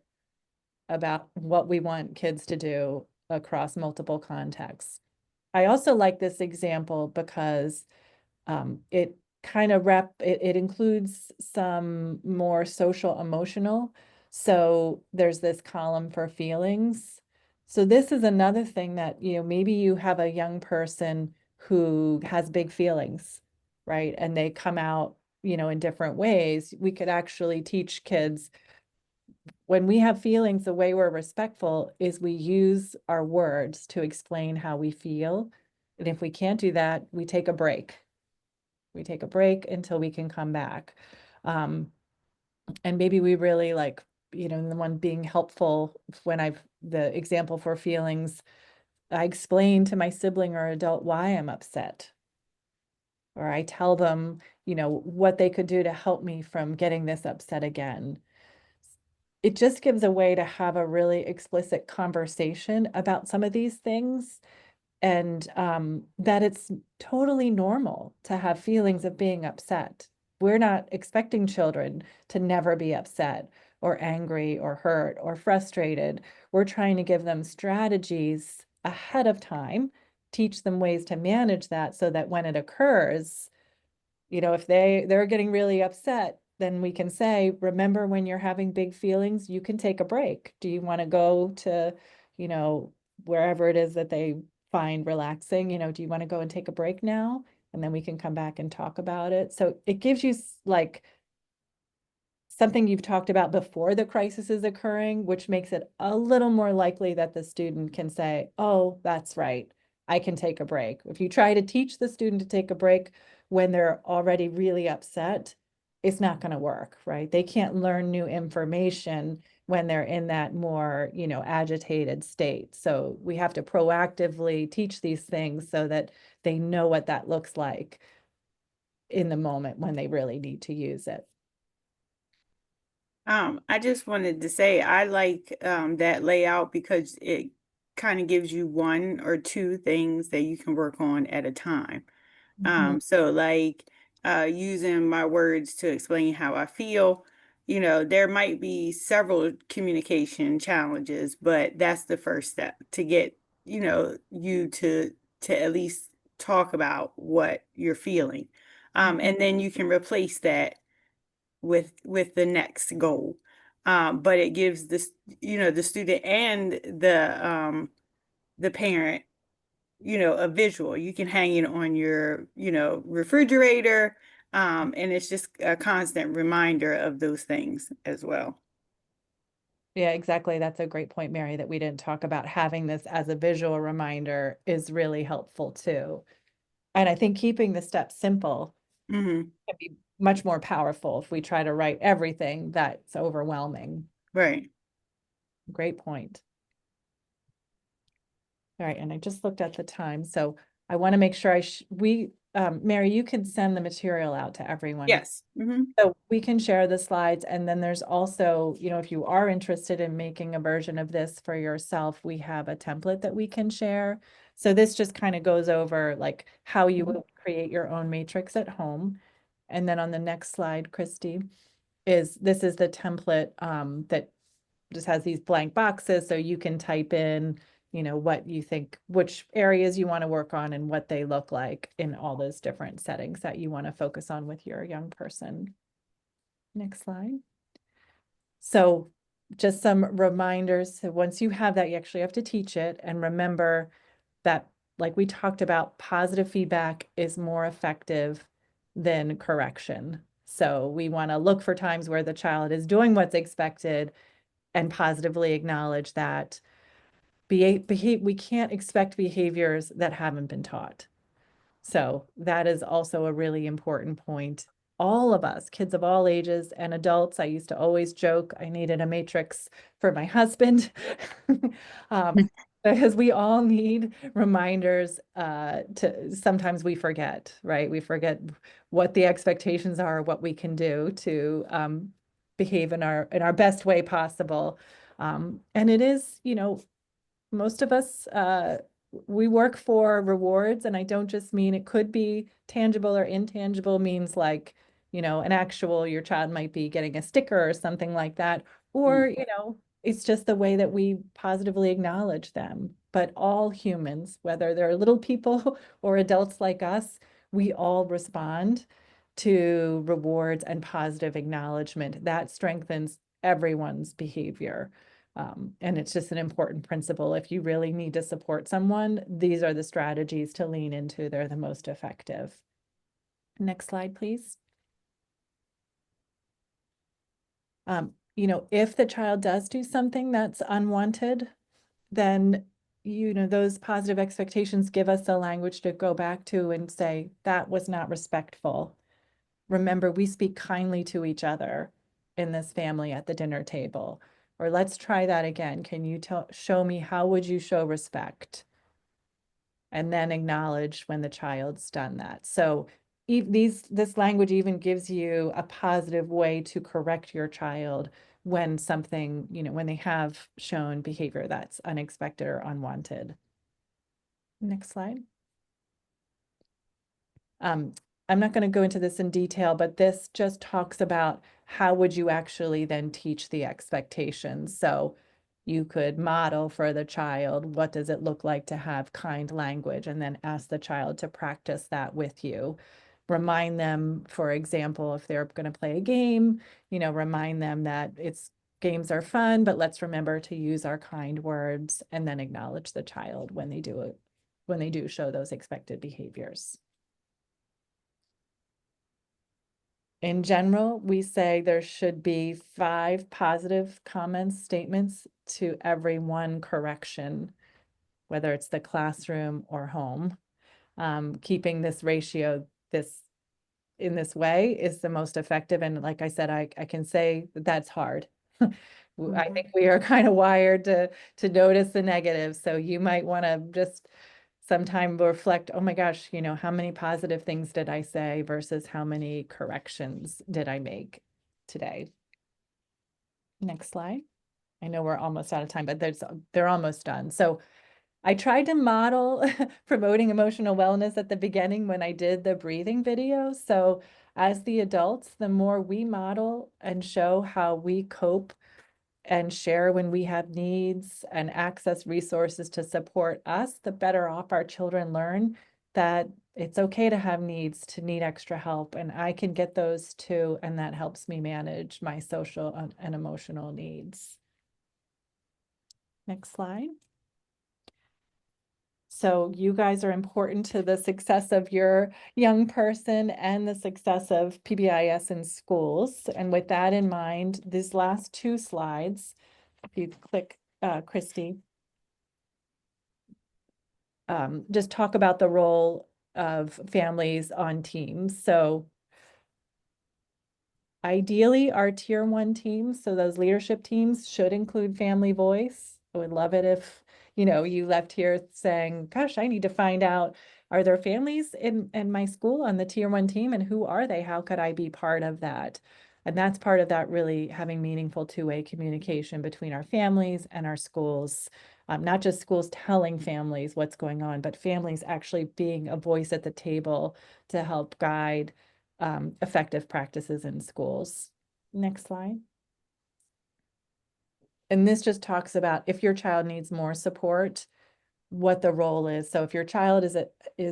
about what we want kids to do across multiple contexts. I also like this example because it kind of it includes some more social emotional. So there's this column for feelings. So this is another thing that, maybe you have a young person who has big feelings, right? And they come out, in different ways. We could actually teach kids, when we have feelings, the way we're respectful is we use our words to explain how we feel. And if we can't do that, we take a break. We take a break until we can come back. And maybe we really the one being helpful when the example for feelings, I explain to my sibling or adult why I'm upset. or I tell them, what they could do to help me from getting this upset again. It just gives a way to have a really explicit conversation about some of these things, and that it's totally normal to have feelings of being upset. We're not expecting children to never be upset or angry or hurt or frustrated. We're trying to give them strategies ahead of time, teach them ways to manage that so that when it occurs, if they're getting really upset, then we can say, remember when you're having big feelings, you can take a break. Do you want to go to, you know, wherever it is that they find relaxing? Do you want to go and take a break now? And then we can come back and talk about it. So it gives you like something you've talked about before the crisis is occurring, which makes it a little more likely that the student can say, oh, that's right, I can take a break. If you try to teach the student to take a break when they're already really upset, it's not going to work, right? They can't learn new information when they're in that more, agitated state. So we have to proactively teach these things so that they know what that looks like in the moment when they really need to use it. I just wanted to say I like that layout because it kind of gives you one or two things that you can work on at a time. So like using my words to explain how I feel, there might be several communication challenges, but that's the first step to get, you to at least talk about what you're feeling. And then you can replace that with the next goal. But it gives this, the student and the parent, a visual. You can hang it on your, refrigerator. And it's just a constant reminder of those things as well. Yeah, exactly. That's a great point, Mary, that we didn't talk about. Having this as a visual reminder is really helpful too. And I think keeping the steps simple Mm-hmm. can be much more powerful if we try to write everything that's overwhelming. Right. Great point. All right, and I just looked at the time, so I want to make sure Mary, you can send the material out to everyone. Yes. Mm-hmm. So we can share the slides, and then there's also, if you are interested in making a version of this for yourself, we have a template that we can share. So this just kind of goes over like how you would create your own matrix at home. And then on the next slide, Christy, this is the template that just has these blank boxes, so you can type in, what you think, which areas you want to work on and what they look like in all those different settings that you want to focus on with your young person. Next slide. So just some reminders. So once you have that, you actually have to teach it. And remember that, like we talked about, positive feedback is more effective than correction. So we want to look for times where the child is doing what's expected and positively acknowledge that. We can't expect behaviors that haven't been taught. So that is also a really important point. All of us, kids of all ages and adults, I used to always joke I needed a matrix for my husband because we all need reminders to sometimes we forget, right? We forget what the expectations are, what we can do to behave in our best way possible. And it is, most of us, we work for rewards, and I don't just mean it could be tangible or intangible, means like, an actual, your child might be getting a sticker or something like that, or, it's just the way that we positively acknowledge them. But all humans, whether they're little people or adults like us, we all respond to rewards and positive acknowledgement. That strengthens everyone's behavior. And it's just an important principle. If you really need to support someone, these are the strategies to lean into. They're the most effective. Next slide, please. If the child does do something that's unwanted, then, those positive expectations give us the language to go back to and say, that was not respectful. Remember, we speak kindly to each other in this family at the dinner table. Or let's try that again. Can you show me how would you show respect? And then acknowledge when the child's done that. So this language even gives you a positive way to correct your child when something, when they have shown behavior that's unexpected or unwanted. Next slide. I'm not going to go into this in detail, but this just talks about how would you actually then teach the expectations. So you could model for the child, what does it look like to have kind language, and then ask the child to practice that with you. Remind them, for example, if they're going to play a game, remind them that games are fun, but let's remember to use our kind words, and then acknowledge the child when they do show those expected behaviors. In general, we say there should be 5 positive comments, statements to every 1 correction, whether it's the classroom or home. Keeping this ratio in this way is the most effective. And like I said, I can say that's hard. I think we are kind of wired to notice the negatives. So you might want to just sometime reflect, oh my gosh, how many positive things did I say versus how many corrections did I make today? Next slide. I know we're almost out of time, but they're almost done. So I tried to model promoting emotional wellness at the beginning when I did the breathing video. So as the adults, the more we model and show how we cope and share when we have needs and access resources to support us, the better off our children learn that it's okay to have needs, to need extra help, and I can get those too, and that helps me manage my social and emotional needs. Next slide. So you guys are important to the success of your young person and the success of PBIS in schools. And with that in mind, these last 2 slides, if you click, Christy, just talk about the role of families on teams. So ideally, our tier 1 teams, so those leadership teams, should include family voice. I would love it if, you left here saying, gosh, I need to find out, are there families in my school on the tier 1 team, and who are they? How could I be part of that? And that's part of that, really having meaningful 2-way communication between our families and our schools. Not just schools telling families what's going on, but families actually being a voice at the table to help guide effective practices in schools. Next slide. And this just talks about if your child needs more support, what the role is. So if your child is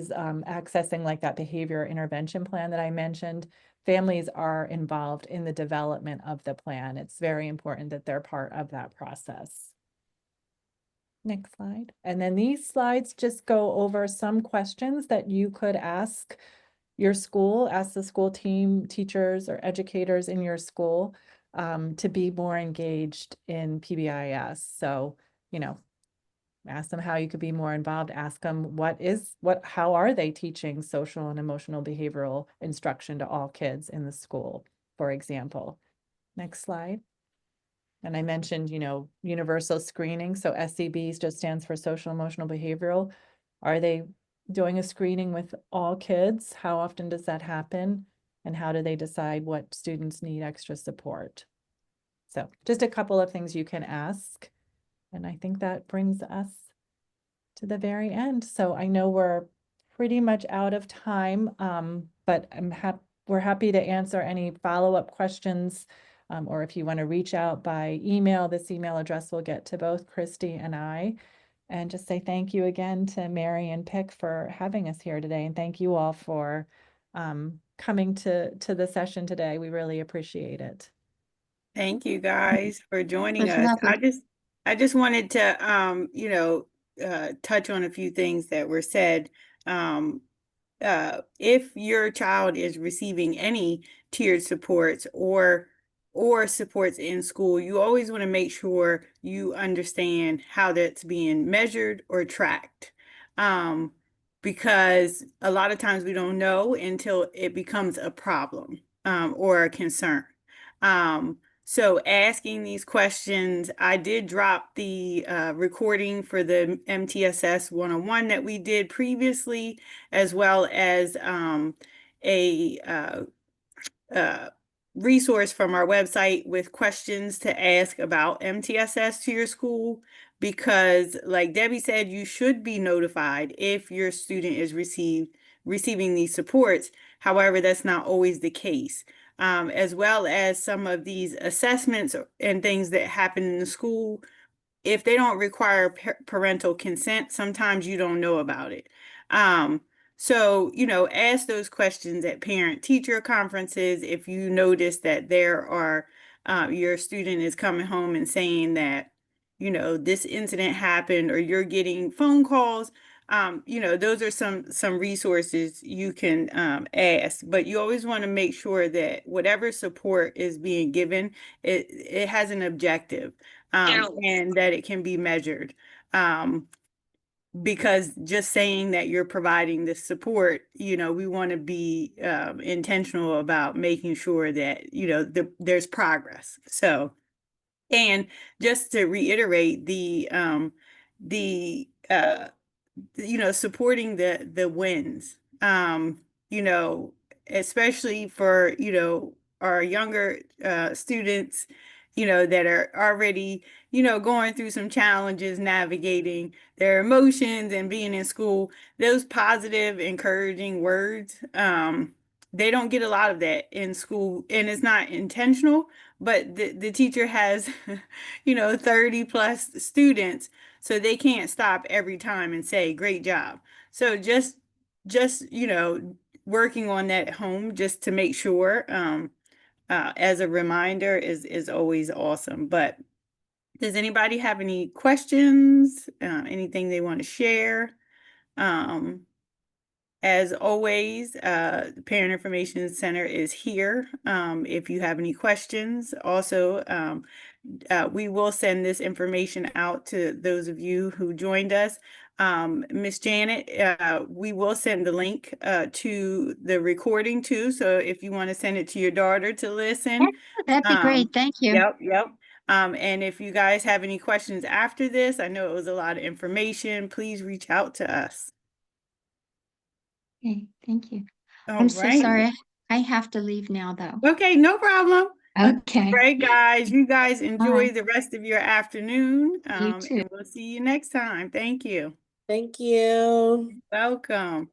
accessing like that behavior intervention plan that I mentioned, families are involved in the development of the plan. It's very important that they're part of that process. Next slide. And then these slides just go over some questions that you could ask your school, ask the school team, teachers, or educators in your school to be more engaged in PBIS. So, ask them how you could be more involved. Ask them how are they teaching social and emotional behavioral instruction to all kids in the school, for example. Next slide. And I mentioned, universal screening. So SEBs just stands for social, emotional, behavioral. Are they doing a screening with all kids? How often does that happen? And how do they decide what students need extra support? So just a couple of things you can ask. And I think that brings us to the very end. So I know we're pretty much out of time, but we're happy to answer any follow-up questions. Or if you want to reach out by email, this email address will get to both Christy and I. And just say thank you again to Mary and Pick for having us here today. And thank you all for coming to the session today. We really appreciate it. Thank you guys for joining It's us. lovely. I just wanted to touch on a few things that were said. If your child is receiving any tiered supports or supports in school, you always want to make sure you understand how that's being measured or tracked. Because a lot of times we don't know until it becomes a problem or a concern. So asking these questions, I did drop the recording for the MTSS 101 that we did previously, as well as a resource from our website with questions to ask about MTSS to your school, because like Debbie said, you should be notified if your student is receiving these supports. However, that's not always the case. As well as some of these assessments and things that happen in the school, if they don't require parental consent, sometimes you don't know about it. So, ask those questions at parent-teacher conferences. If you notice that there are, your student is coming home and saying that, this incident happened, or you're getting phone calls, those are some resources you can ask. But you always want to make sure that whatever support is being given, it has an objective, and that it can be measured. Because just saying that you're providing this support, we want to be intentional about making sure that, there's progress. So, and just to reiterate the supporting the wins, you know especially for our younger students, that are already going through some challenges, navigating their emotions and being in school. Those positive encouraging words, they don't get a lot of that in school, and it's not intentional, but the teacher has 30 plus students, so they can't stop every time and say great job. So just working on that at home, just to make sure, as a reminder, is always awesome. But does anybody have any questions, anything they want to share? As always, the Parent Information Center is here if you have any questions. Also, we will send this information out to those of you who joined us. Miss Janet, we will send the link to the recording too. So if you want to send it to your daughter to listen. That'd be great. Thank you. Yep. And if you guys have any questions after this, I know it was a lot of information, please reach out to us. Okay, thank you. All I'm so right. sorry. I have to leave now, though. Okay, no problem. Okay. All right, guys. You guys enjoy Bye. the rest of your afternoon. You too. And we'll see you next time. Thank you. Thank you. Welcome.